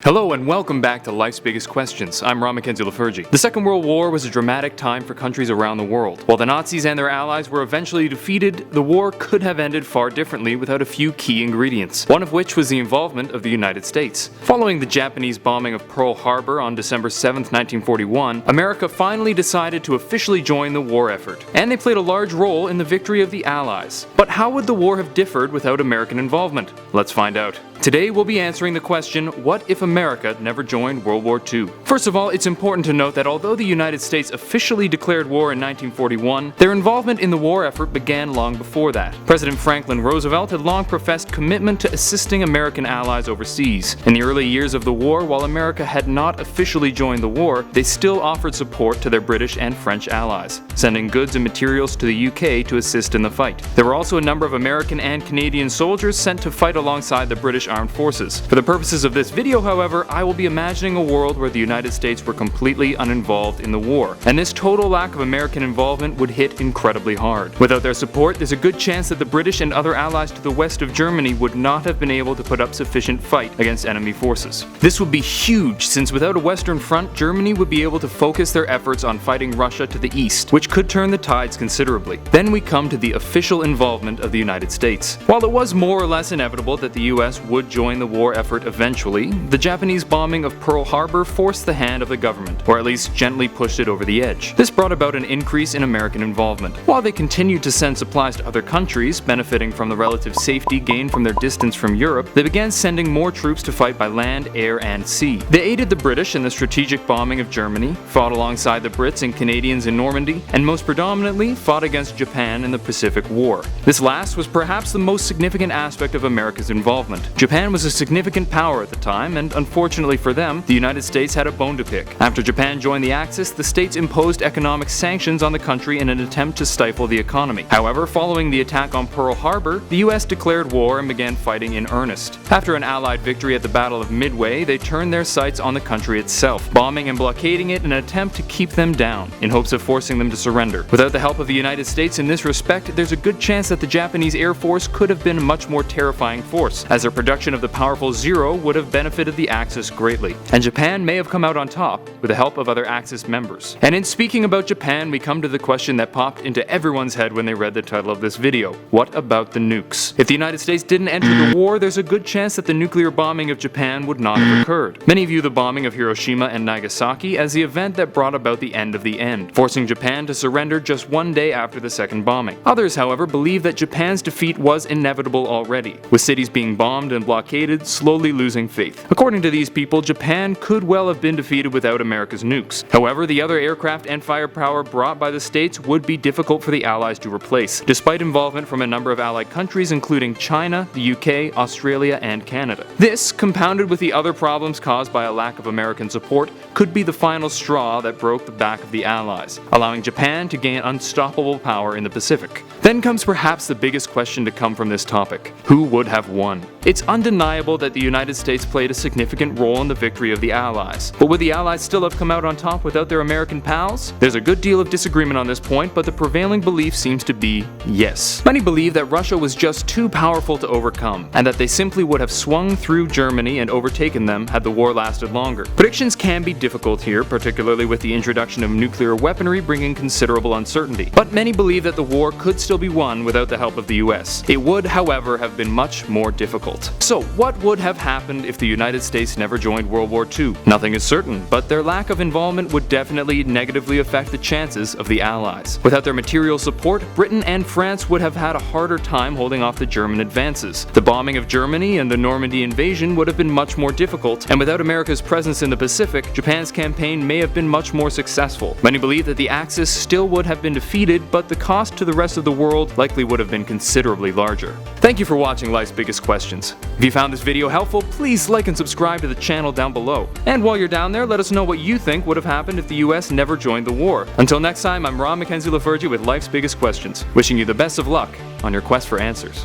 Hello and welcome back to Life's Biggest Questions. I'm Ron Mackenzie Lafergie. The Second World War was a dramatic time for countries around the world. While the Nazis and their allies were eventually defeated, the war could have ended far differently without a few key ingredients, one of which was the involvement of the United States. Following the Japanese bombing of Pearl Harbor on December 7, 1941, America finally decided to officially join the war effort, and they played a large role in the victory of the Allies. But how would the war have differed without American involvement? Let's find out. Today we'll be answering the question, what if America never joined World War II? First of all, it's important to note that although the United States officially declared war in 1941, their involvement in the war effort began long before that. President Franklin Roosevelt had long professed commitment to assisting American allies overseas. In the early years of the war, while America had not officially joined the war, they still offered support to their British and French allies, sending goods and materials to the UK to assist in the fight. There were also a number of American and Canadian soldiers sent to fight alongside the British Armed Forces. For the purposes of this video, however, I will be imagining a world where the United States were completely uninvolved in the war, and this total lack of American involvement would hit incredibly hard. Without their support, there's a good chance that the British and other allies to the west of Germany would not have been able to put up sufficient fight against enemy forces. This would be huge, since without a Western front, Germany would be able to focus their efforts on fighting Russia to the east, which could turn the tides considerably. Then we come to the official involvement of the United States. While it was more or less inevitable that the US would join the war effort eventually, the Japanese bombing of Pearl Harbor forced the hand of the government, or at least gently pushed it over the edge. This brought about an increase in American involvement. While they continued to send supplies to other countries, benefiting from the relative safety gained from their distance from Europe, they began sending more troops to fight by land, air, and sea. They aided the British in the strategic bombing of Germany, fought alongside the Brits and Canadians in Normandy, and most predominantly fought against Japan in the Pacific War. This last was perhaps the most significant aspect of America's involvement. Japan was a significant power at the time, and unfortunately for them, the United States had a bone to pick. After Japan joined the Axis, the states imposed economic sanctions on the country in an attempt to stifle the economy. However, following the attack on Pearl Harbor, the US declared war and began fighting in earnest. After an Allied victory at the Battle of Midway, they turned their sights on the country itself, bombing and blockading it in an attempt to keep them down, in hopes of forcing them to surrender. Without the help of the United States in this respect, there's a good chance that the Japanese Air Force could have been a much more terrifying force, as their production of the powerful Zero would have benefited the Axis greatly, and Japan may have come out on top with the help of other Axis members. And in speaking about Japan, we come to the question that popped into everyone's head when they read the title of this video. What about the nukes? If the United States didn't enter the war, there's a good chance that the nuclear bombing of Japan would not have occurred. Many view the bombing of Hiroshima and Nagasaki as the event that brought about the end of the end, forcing Japan to surrender just one day after the second bombing. Others, however, believe that Japan's defeat was inevitable already, with cities being bombed and blockaded, slowly losing faith. According to these people, Japan could well have been defeated without America's nukes. However, the other aircraft and firepower brought by the states would be difficult for the Allies to replace, despite involvement from a number of Allied countries including China, the UK, Australia, and Canada. This, compounded with the other problems caused by a lack of American support, could be the final straw that broke the back of the Allies, allowing Japan to gain unstoppable power in the Pacific. Then comes perhaps the biggest question to come from this topic: who would have won? It's undeniable that the United States played a significant role in the victory of the Allies, but would the Allies still have come out on top without their American pals? There's a good deal of disagreement on this point, but the prevailing belief seems to be yes. Many believe that Russia was just too powerful to overcome, and that they simply would have swung through Germany and overtaken them had the war lasted longer. Predictions can be difficult here, particularly with the introduction of nuclear weaponry bringing considerable uncertainty, but many believe that the war could still be won without the help of the US. It would, however, have been much more difficult. So, what would have happened if the United States never joined World War II? Nothing is certain, but their lack of involvement would definitely negatively affect the chances of the Allies. Without their material support, Britain and France would have had a harder time holding off the German advances. The bombing of Germany and the Normandy invasion would have been much more difficult, and without America's presence in the Pacific, Japan's campaign may have been much more successful. Many believe that the Axis still would have been defeated, but the cost to the rest of the world likely would have been considerably larger. Thank you for watching Life's Biggest Questions. If you found this video helpful, please like and subscribe to the channel down below. And while you're down there, let us know what you think would have happened if the US never joined the war. Until next time, I'm Ron Mackenzie Lafergie with Life's Biggest Questions, wishing you the best of luck on your quest for answers.